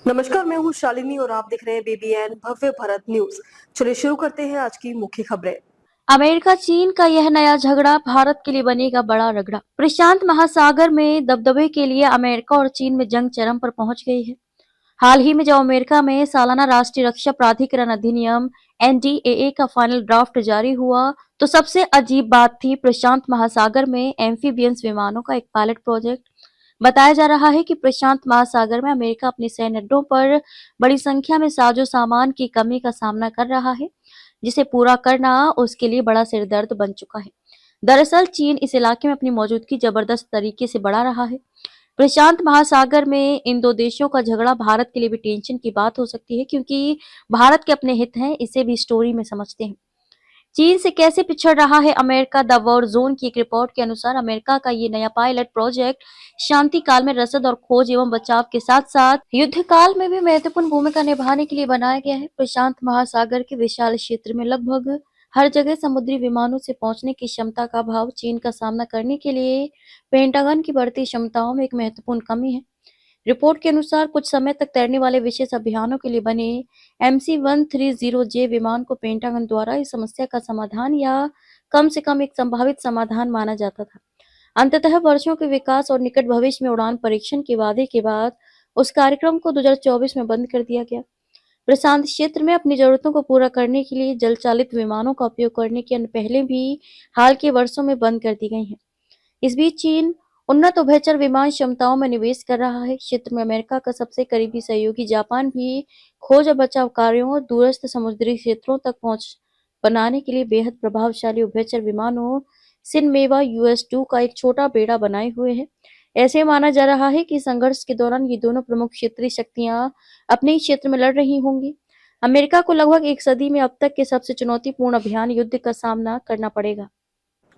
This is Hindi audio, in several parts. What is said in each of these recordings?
नमस्कार, मैं हूँ शालिनी और आप देख रहे हैं बीबीएन भव्य भारत न्यूज। चलिए शुरू करते हैं आज की मुख्य खबरें। अमेरिका चीन का यह नया झगड़ा भारत के लिए बनेगा बड़ा रगड़ा। प्रशांत महासागर में दबदबे के लिए अमेरिका और चीन में जंग चरम पर पहुंच गई है। हाल ही में जब अमेरिका में सालाना राष्ट्रीय रक्षा प्राधिकरण अधिनियम एनडीएए का फाइनल ड्राफ्ट जारी हुआ, तो सबसे अजीब बात थी प्रशांत महासागर में एम्फीबियंस विमानों का एक पायलट प्रोजेक्ट। बताया जा रहा है कि प्रशांत महासागर में अमेरिका अपने सैन्य अड्डों पर बड़ी संख्या में साजो सामान की कमी का सामना कर रहा है, जिसे पूरा करना उसके लिए बड़ा सिरदर्द बन चुका है। दरअसल चीन इस इलाके में अपनी मौजूदगी जबरदस्त तरीके से बढ़ा रहा है। प्रशांत महासागर में इन दो देशों का झगड़ा भारत के लिए भी टेंशन की बात हो सकती है, क्योंकि भारत के अपने हित हैं, इसे भी स्टोरी में समझते हैं। चीन से कैसे पिछड़ रहा है अमेरिका? द वॉर जोन की एक रिपोर्ट के अनुसार अमेरिका का ये नया पायलट प्रोजेक्ट शांति काल में रसद और खोज एवं बचाव के साथ साथ युद्ध काल में भी महत्वपूर्ण भूमिका निभाने के लिए बनाया गया है। प्रशांत महासागर के विशाल क्षेत्र में लगभग हर जगह समुद्री विमानों से पहुंचने की क्षमता का अभाव चीन का सामना करने के लिए पेंटागन की बढ़ती क्षमताओं में एक महत्वपूर्ण कमी है। रिपोर्ट के अनुसार कुछ समय तक तैरने वाले विशेष अभियानों के लिए बने MC-130J विमान को पेंटागन द्वारा इस समस्या का समाधान या कम से कम एक संभावित समाधान माना जाता था। अंततः वर्षों के विकास और निकट भविष्य में उड़ान परीक्षण के वादे के बाद उस कार्यक्रम को 2024 में बंद कर दिया गया। प्रशांत क्षेत्र में अपनी जरूरतों को पूरा करने के लिए जल चालित विमानों का उपयोग करने की अन्य पहलें भी हाल के वर्षों में बंद कर दी गई हैं। इस बीच चीन उन्नत उभयचर विमान क्षमताओं में निवेश कर रहा है। क्षेत्र में अमेरिका का सबसे करीबी सहयोगी जापान भी खोज और बचाव कार्यों और दूरस्थ समुद्री क्षेत्रों तक पहुंच बनाने के लिए बेहद प्रभावशाली उभयचर विमानों सिनमेवा US-2 का एक छोटा बेड़ा बनाए हुए है। ऐसे माना जा रहा है कि संघर्ष के दौरान ये दोनों प्रमुख क्षेत्रीय शक्तियां अपने ही क्षेत्र में लड़ रही होंगी। अमेरिका को लगभग एक सदी में अब तक के सबसे चुनौतीपूर्ण अभियान युद्ध का सामना करना पड़ेगा।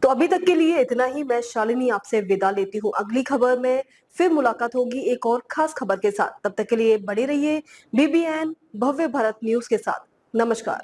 तो अभी तक के लिए इतना ही। मैं शालिनी आपसे विदा लेती हूँ। अगली खबर में फिर मुलाकात होगी एक और खास खबर के साथ। तब तक के लिए बने रहिए बीबीएन भव्य भारत न्यूज के साथ। नमस्कार।